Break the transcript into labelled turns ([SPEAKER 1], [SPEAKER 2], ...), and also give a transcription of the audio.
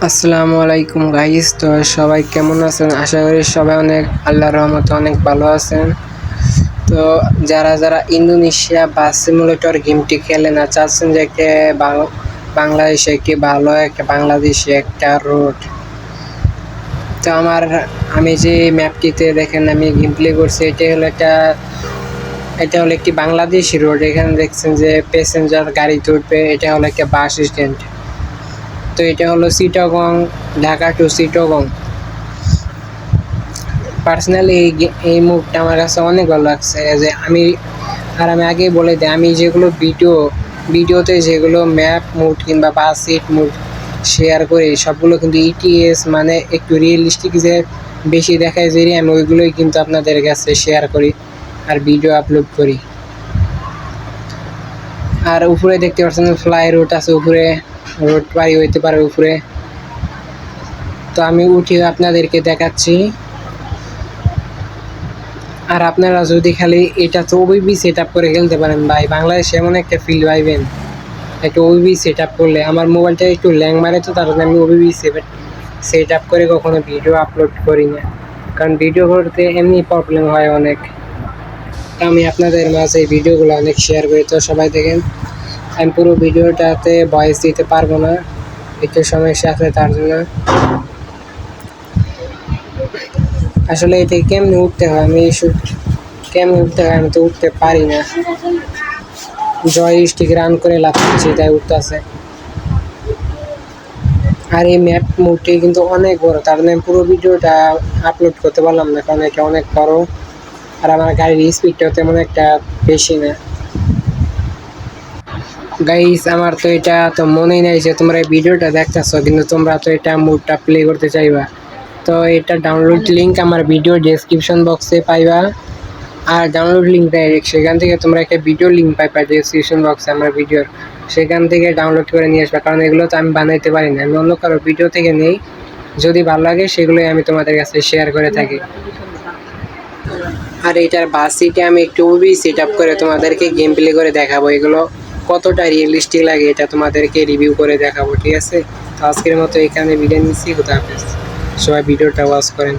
[SPEAKER 1] আসসালামু আলাইকুম গাইস। তো সবাই কেমন আছেন? আশা করি সবাই আল্লাহর রহমতে অনেক ভালো আছেন। তো যারা যারা ইন্দোনেশিয়া বাস সিমুলেটর গেমটি খেলেন আর চাচ্ছেন যে বাংলাদেশে একটি ভালো একটা বাংলাদেশে একটা রোড, তো আমি যে ম্যাপটিতে দেখেন আমি গেম প্লে করছি, এটা হলো একটি বাংলাদেশি রোড। এখানে দেখছেন যে প্যাসেঞ্জার গাড়ি উঠবে, এটা হলো একটা বাস স্ট্যান্ড। তো এটা হলো চিটাগং, ঢাকা টু চিটাগং। পার্সোনালি এই মুভটা আমার কাছে অনেক ভালো লাগছে। যে আমি আগেই বলে দিই, আমি যেগুলো ভিডিওতে যেগুলো ম্যাপ মুড কিংবা বাস সিট মুড শেয়ার করি, সবগুলো কিন্তু ইটিএস মানে একটু রিয়েলিস্টিক যে বেশি দেখায় যে আমি ওইগুলোই কিন্তু আপনাদের কাছে শেয়ার করি আর ভিডিও আপলোড করি। আর উপরে দেখতে পাচ্ছেন ফ্লাই রুট আছে, উপরে রোড পারি হইতে পারে উপরে। তো আমি উঠে আপনাদেরকে দেখাচ্ছি। আর আপনারা যদি খালি এটা তো ওবিবি সেট আপ করে খেলতে পারেন ভাই, বাংলাদেশে এমন একটা ফিল পাইবেন। একটু ওবিবি সেট আপ করলে, আমার মোবাইলটা একটু ল্যাং মারে, তো তার জন্য আমি ওবিবি সেট আপ করে কখনো ভিডিও আপলোড করি না, কারণ ভিডিও করতে এমনি প্রবলেম হয় অনেক। আমি আপনাদের মাঝে এই ভিডিওগুলো অনেক শেয়ার করি, তো সবাই দেখেন। আমি পুরো ভিডিওটাতে ভয়েস দিতে পারবো না, একটু সমস্যা আছে তার জন্য। আসলে এটা কেমনি উঠতে হয়, আমি তো উঠতে পারি না। জয়স্টিক রান করে লাগছে, তাই উঠতেছে। আর এই ম্যাপ মোডটি কিন্তু অনেক বড়, তার জন্য আমি পুরো ভিডিওটা আপলোড করতে পারলাম না, কারণ এটা অনেক বড় আর আমার গাড়ির স্পিডটাও তেমন একটা বেশি না। গাইস, আমার তো এটা তো মনেই নাই যে তোমরা এই ভিডিওটা দেখতেছো, কিন্তু তোমরা তো এটা মুডটা প্লে করতে চাইবা। তো এটা ডাউনলোড লিঙ্ক আমার ভিডিও ডেসক্রিপশন বক্সে পাইবা। আর ডাউনলোড লিঙ্ক ডাইরেক্ট সেখান থেকে তোমরা একটা ভিডিও লিঙ্ক পাইবা ডেসক্রিপশন বক্সে আমার ভিডিওর, সেখান থেকে ডাউনলোড করে নিয়ে আসবা। কারণ এগুলো তো আমি বানাইতে পারি না, আমি অন্য কারো ভিডিও থেকে নেই। যদি ভালো লাগে সেগুলোই আমি তোমাদের কাছে শেয়ার করে থাকি। আর এটার বাস সিটে আমি একটু মুভি সেট আপ করে তোমাদেরকে গেম প্লে করে দেখাবো, এগুলো কতটা রিয়েলিস্টিক লাগে এটা তোমাদেরকে রিভিউ করে দেখাবো, ঠিক আছে? তো আজকের মতো এখানে বিদায় নিচ্ছি, খুদা হাফেজ। সবাই ভিডিওটা ওয়াচ করেন।